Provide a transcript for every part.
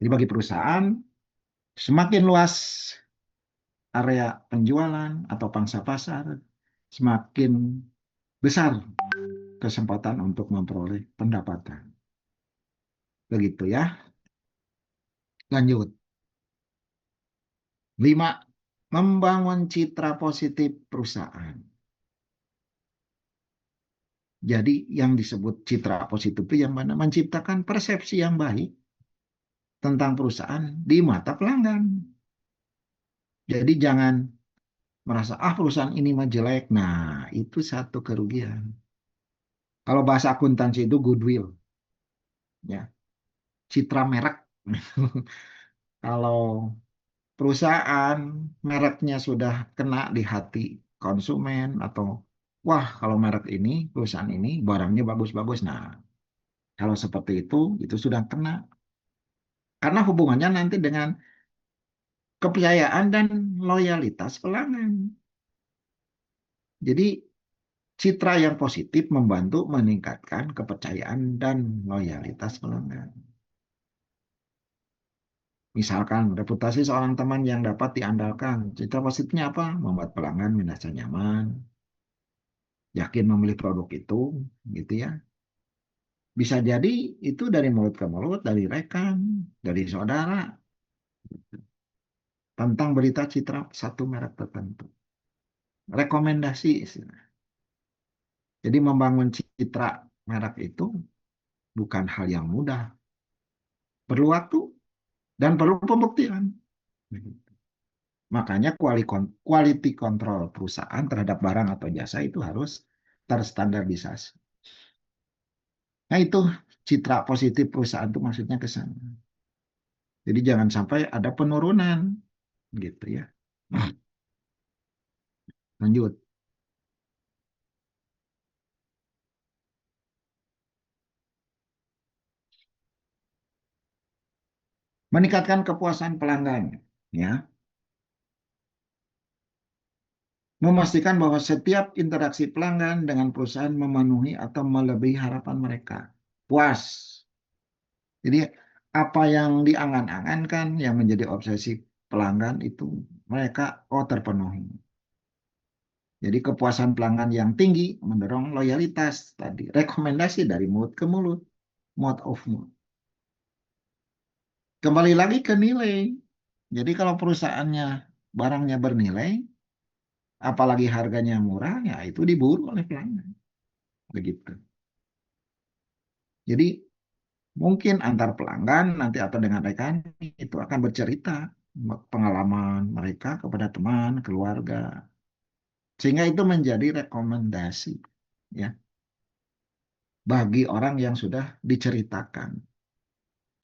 Jadi bagi perusahaan, semakin luas area penjualan atau pangsa pasar, semakin besar kesempatan untuk memperoleh pendapatan. Begitu ya. Lanjut. 5. Membangun citra positif perusahaan. Jadi yang disebut citra positif itu yang mana? Menciptakan persepsi yang baik tentang perusahaan di mata pelanggan. Jadi jangan merasa, perusahaan ini mah jelek. Nah, itu satu kerugian. Kalau bahasa akuntansi itu goodwill, ya, citra merek. Kalau perusahaan mereknya sudah kena di hati konsumen atau wah kalau merek ini, perusahaan ini barangnya bagus-bagus. Nah, kalau seperti itu sudah kena. Karena hubungannya nanti dengan kepercayaan dan loyalitas pelanggan. Jadi citra yang positif membantu meningkatkan kepercayaan dan loyalitas pelanggan. Misalkan reputasi seorang teman yang dapat diandalkan. Citra positifnya apa? Membuat pelanggan merasa nyaman, yakin membeli produk itu, gitu ya. Bisa jadi itu dari mulut ke mulut, dari rekan, dari saudara, tentang berita citra satu merek tertentu. Rekomendasi istilah. Jadi membangun citra merek itu bukan hal yang mudah. Perlu waktu dan perlu pembuktian. Makanya quality control perusahaan terhadap barang atau jasa itu harus terstandarisasi. Nah itu citra positif perusahaan itu maksudnya ke sana. Jadi jangan sampai ada penurunan gitu ya. Lanjut. Meningkatkan kepuasan pelanggan ya. Memastikan bahwa setiap interaksi pelanggan dengan perusahaan memenuhi atau melebihi harapan mereka. Puas. Jadi apa yang diangan-angankan yang menjadi obsesi pelanggan itu mereka terpenuhi. Jadi kepuasan pelanggan yang tinggi mendorong loyalitas tadi. Rekomendasi dari mulut ke mulut. Word of mouth. Kembali lagi ke nilai. Jadi kalau perusahaannya barangnya bernilai, apalagi harganya murah, ya itu diburu oleh pelanggan. Begitu. Jadi mungkin antar pelanggan nanti atau dengan rekan itu akan bercerita pengalaman mereka kepada teman, keluarga. Sehingga itu menjadi rekomendasi ya bagi orang yang sudah diceritakan.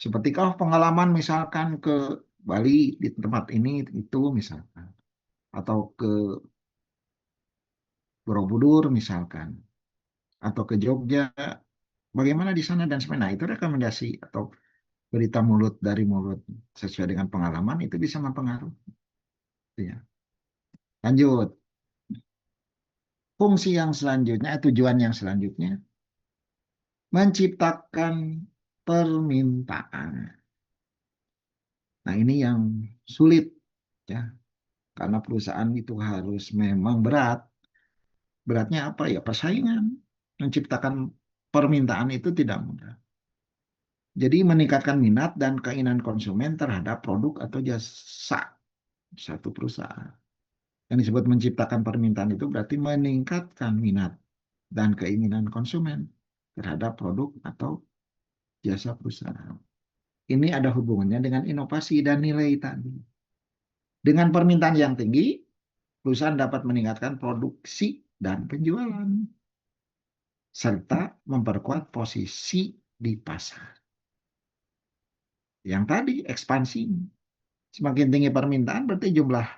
Seperti kalau pengalaman misalkan ke Bali di tempat ini itu misalkan atau ke Borobudur misalkan atau ke Jogja bagaimana di sana dan sebagainya. Nah, itu rekomendasi atau berita mulut dari mulut sesuai dengan pengalaman itu bisa mempengaruhi. Ya. Lanjut. Fungsi yang selanjutnya, tujuan yang selanjutnya, menciptakan permintaan. Nah, ini yang sulit ya, karena perusahaan itu harus memang berat. Beratnya apa ya? Persaingan. Menciptakan permintaan itu tidak mudah. Jadi meningkatkan minat dan keinginan konsumen terhadap produk atau jasa satu perusahaan. Yang disebut menciptakan permintaan itu berarti meningkatkan minat dan keinginan konsumen terhadap produk atau jasa perusahaan. Ini ada hubungannya dengan inovasi dan nilai tadi. Dengan permintaan yang tinggi, perusahaan dapat meningkatkan produksi dan penjualan, serta memperkuat posisi di pasar. Yang tadi, ekspansi. Semakin tinggi permintaan, berarti jumlah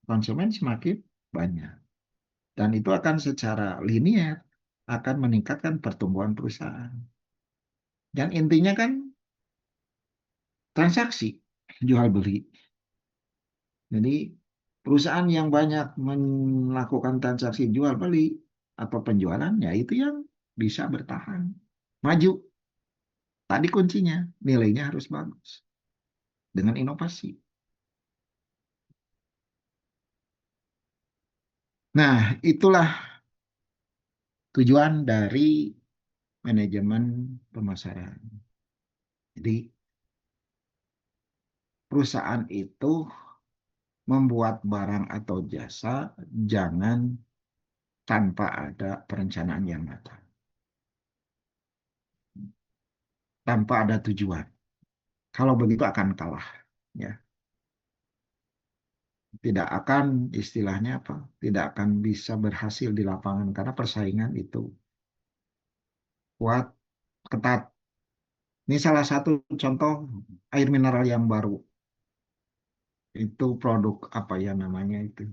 konsumen semakin banyak. Dan itu akan secara linier, akan meningkatkan pertumbuhan perusahaan. Dan intinya kan transaksi, jual beli. Jadi perusahaan yang banyak melakukan transaksi jual beli atau penjualan, ya itu yang bisa bertahan, maju Tadi kuncinya, nilainya harus bagus dengan inovasi. Nah, itulah tujuan dari manajemen pemasaran. Jadi, perusahaan itu membuat barang atau jasa jangan tanpa ada perencanaan yang matang, tanpa ada tujuan. Kalau begitu akan kalah, ya. Tidak akan istilahnya apa? Tidak akan bisa berhasil di lapangan karena persaingan itu kuat, ketat. Ini salah satu contoh air mineral yang baru. Itu produk apa ya namanya itu?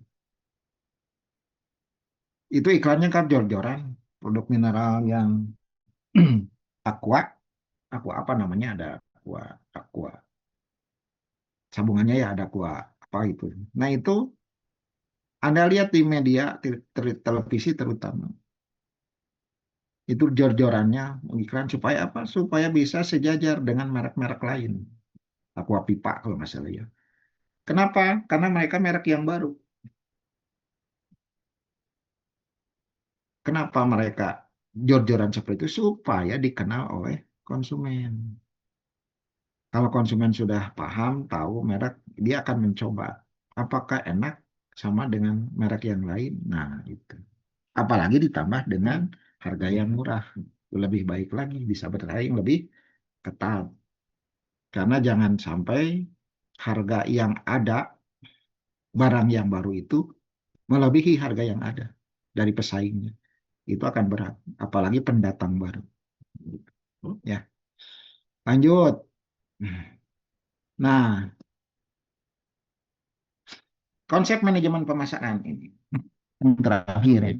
Itu iklannya kan jor-joran. Produk mineral yang aqua, aqua apa namanya ada aqua, aqua. Sambungannya ya ada aqua apa itu. Nah itu Anda lihat di media televisi terutama. Itu jor-jorannya iklan supaya apa? Supaya bisa sejajar dengan merek-merek lain. Aqua Pipa kalau nggak salah ya. Kenapa? Karena mereka merek yang baru. Kenapa mereka jor-joran seperti itu? Supaya dikenal oleh konsumen. Kalau konsumen sudah paham, tahu merek, dia akan mencoba. Apakah enak sama dengan merek yang lain? Nah, itu. Apalagi ditambah dengan harga yang murah. Lebih baik lagi, bisa bersaing lebih ketat. Karena jangan sampai harga yang ada, barang yang baru itu, melebihi harga yang ada dari pesaingnya. Itu akan berat. Apalagi pendatang baru. Ya, lanjut. Nah, konsep manajemen pemasaran ini. Yang terakhir ya.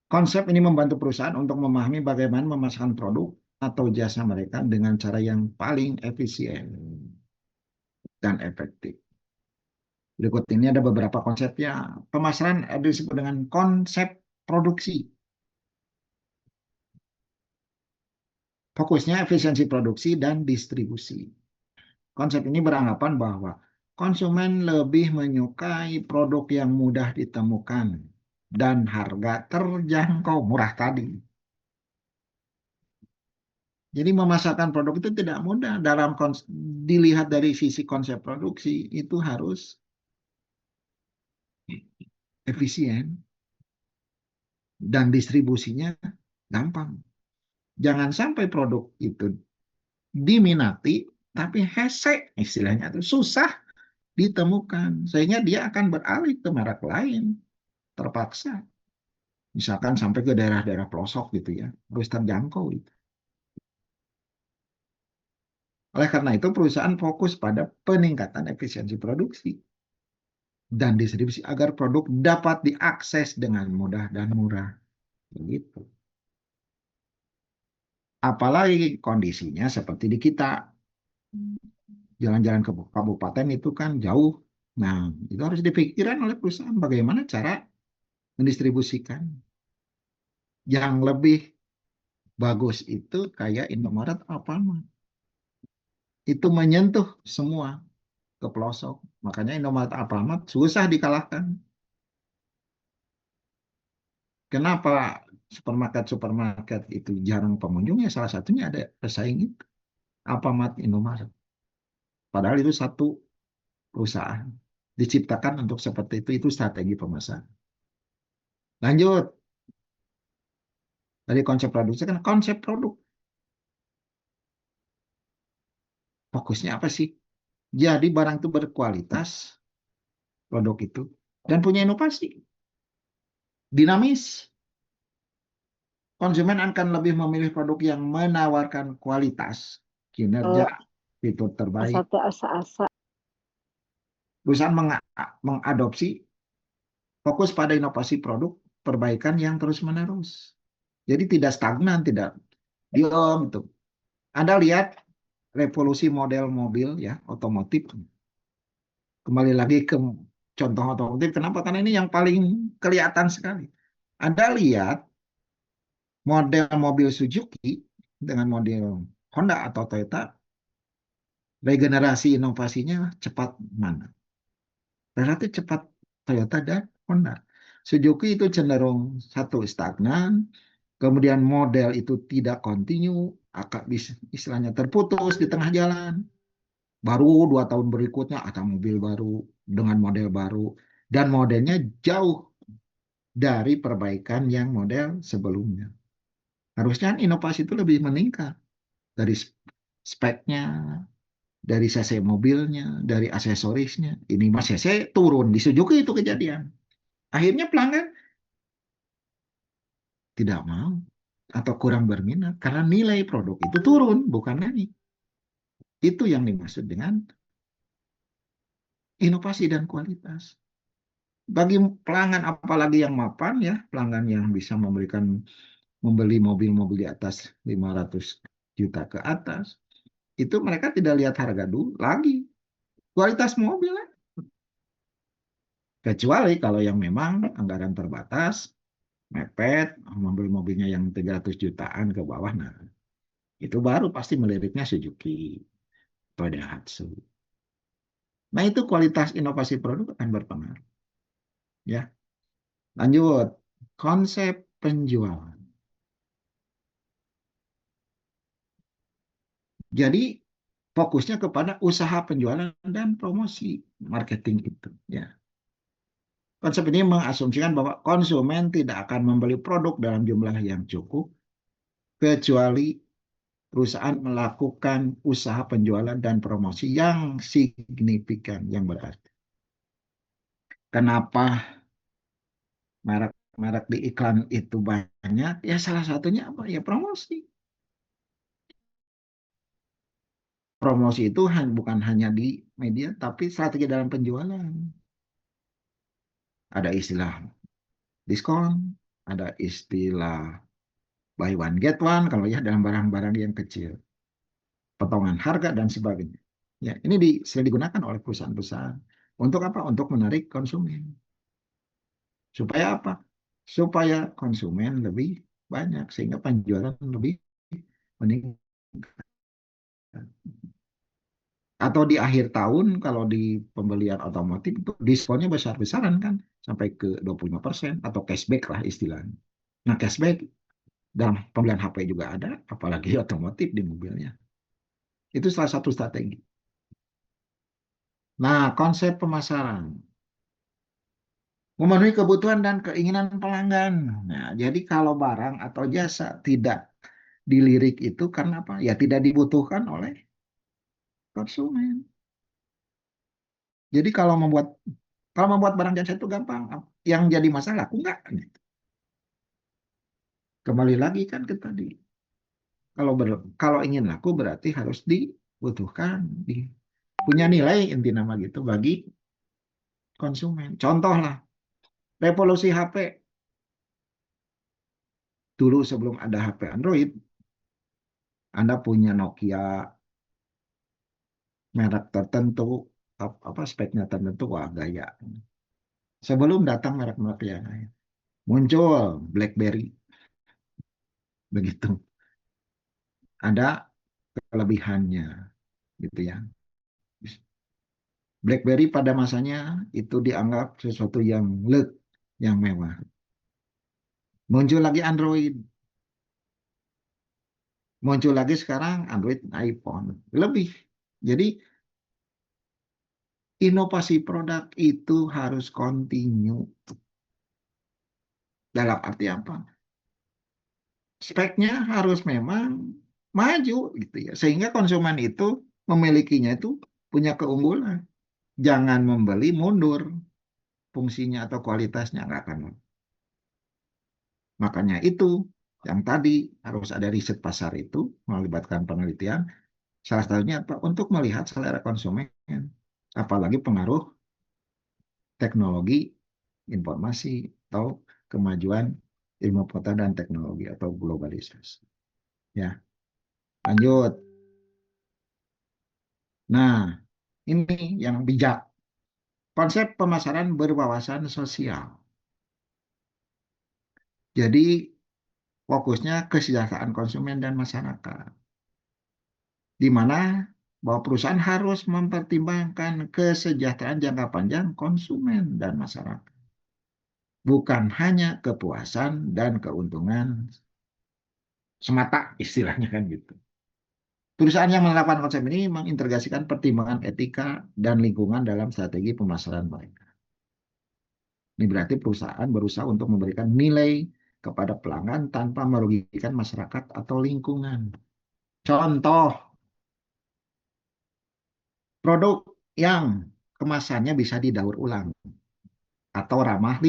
Konsep ini membantu perusahaan untuk memahami bagaimana memasarkan produk atau jasa mereka dengan cara yang paling efisien dan efektif. Berikut ini ada beberapa konsepnya. Pemasaran ada disebut dengan konsep produksi. Fokusnya efisiensi produksi dan distribusi. Konsep ini beranggapan bahwa konsumen lebih menyukai produk yang mudah ditemukan dan harga terjangkau murah tadi. Jadi memasarkan produk itu tidak mudah dilihat dari sisi konsep produksi itu harus efisien dan distribusinya gampang. Jangan sampai produk itu diminati tapi hese istilahnya itu susah ditemukan sehingga dia akan beralih ke merek lain terpaksa. Misalkan sampai ke daerah-daerah pelosok gitu ya, harus terjangkau itu. Oleh karena itu perusahaan fokus pada peningkatan efisiensi produksi dan distribusi agar produk dapat diakses dengan mudah dan murah. Begitu. Apalagi kondisinya seperti di kita. Jalan-jalan ke kabupaten itu kan jauh. Nah, itu harus dipikirkan oleh perusahaan bagaimana cara mendistribusikan. Yang lebih bagus itu kayak Indomaret Alfamart. Itu menyentuh semua ke pelosok. Makanya Indomaret Alfamart susah dikalahkan. Kenapa supermarket-supermarket itu jarang pengunjungnya? Salah satunya ada pesaing itu. Alfamart Indomaret. Padahal itu satu perusahaan. Diciptakan untuk seperti itu strategi pemasaran. Lanjut, dari konsep produksi kan konsep produk. Fokusnya apa sih? Jadi barang itu berkualitas, produk itu, dan punya inovasi. Dinamis. Konsumen akan lebih memilih produk yang menawarkan kualitas, kinerja, fitur terbaik. Asa-asa. Perusahaan mengadopsi fokus pada inovasi produk, perbaikan yang terus-menerus. Jadi tidak stagnan, tidak diam. Gitu. Anda lihat revolusi model mobil ya otomotif. Kembali lagi ke contoh otomotif. Kenapa? Karena ini yang paling kelihatan sekali. Anda lihat model mobil Suzuki dengan model Honda atau Toyota, regenerasi inovasinya cepat mana? Relatif cepat Toyota dan Honda. Suzuki itu cenderung satu stagnan, kemudian model itu tidak kontinu, istilahnya terputus di tengah jalan. Baru 2 tahun berikutnya ada mobil baru dengan model baru dan modelnya jauh dari perbaikan yang model sebelumnya. Harusnya inovasi itu lebih meningkat dari speknya, dari cc mobilnya, dari aksesorisnya. Ini mas cc turun di Suzuki itu kejadian. Akhirnya pelanggan tidak mau atau kurang berminat karena nilai produk itu turun, bukan naik. Itu yang dimaksud dengan inovasi dan kualitas. Bagi pelanggan apalagi yang mapan ya, pelanggan yang bisa membeli mobil-mobil di atas 500 juta ke atas, itu mereka tidak lihat harga dulu lagi, kualitas mobil. Kecuali kalau yang memang anggaran terbatas, mepet, mobil-mobilnya yang 300 jutaan ke bawah, nah itu baru pasti meliriknya Suzuki atau Daihatsu. Nah itu kualitas inovasi produk akan berpengaruh. Ya, lanjut konsep penjualan. Jadi fokusnya kepada usaha penjualan dan promosi marketing itu. Ya, konsep ini mengasumsikan bahwa konsumen tidak akan membeli produk dalam jumlah yang cukup kecuali perusahaan melakukan usaha penjualan dan promosi yang signifikan, yang berarti. Kenapa merek-merek di iklan itu banyak? Ya salah satunya apa? Ya promosi. Promosi itu bukan hanya di media, tapi strategi dalam penjualan. Ada istilah diskon, ada istilah buy one get one, kalau ya dalam barang-barang yang kecil. Potongan harga dan sebagainya. Ya, ini sering digunakan oleh perusahaan-perusahaan. Untuk apa? Untuk menarik konsumen. Supaya apa? Supaya konsumen lebih banyak sehingga penjualan lebih meningkat. Atau di akhir tahun kalau di pembelian otomotif itu diskonnya besar-besaran kan sampai ke 25% atau cashback lah istilahnya. Nah, cashback dalam pembelian HP juga ada, apalagi otomotif di mobilnya. Itu salah satu strategi. Nah, konsep pemasaran memenuhi kebutuhan dan keinginan pelanggan. Nah, jadi kalau barang atau jasa tidak dilirik itu karena apa? Ya tidak dibutuhkan oleh konsumen. Jadi kalau membuat barang jasa itu gampang. Yang jadi masalah aku enggak. Kembali lagi kan ke tadi. Kalau ingin laku berarti harus dibutuhkan, punya nilai inti nama gitu bagi konsumen. Contoh lah, revolusi HP. Dulu sebelum ada HP Android, Anda punya Nokia merek tertentu, apa speknya tertentu, wah gaya. Sebelum datang merek-merek yang lain, muncul BlackBerry, begitu. Ada kelebihannya, gitu ya. BlackBerry pada masanya itu dianggap sesuatu yang yang mewah. Muncul lagi Android, muncul lagi sekarang Android iPhone, lebih. Jadi inovasi produk itu harus kontinu. Dalam arti apa? Speknya harus memang maju gitu ya, sehingga konsumen itu memilikinya itu punya keunggulan. Jangan membeli mundur fungsinya atau kualitasnya nggak akan. Makanya itu yang tadi harus ada riset pasar itu melibatkan penelitian. Salah satunya apa? Untuk melihat selera konsumen, apalagi pengaruh teknologi informasi atau kemajuan ilmu pengetahuan dan teknologi atau globalisasi. Ya, lanjut. Nah, ini yang bijak. Konsep pemasaran berwawasan sosial. Jadi fokusnya kesejahteraan konsumen dan masyarakat. Di mana bahwa perusahaan harus mempertimbangkan kesejahteraan jangka panjang konsumen dan masyarakat. Bukan hanya kepuasan dan keuntungan semata istilahnya kan gitu. Perusahaan yang menerapkan konsep ini mengintegrasikan pertimbangan etika dan lingkungan dalam strategi pemasaran mereka. Ini berarti perusahaan berusaha untuk memberikan nilai kepada pelanggan tanpa merugikan masyarakat atau lingkungan. Contoh, produk yang kemasannya bisa didaur ulang atau ramah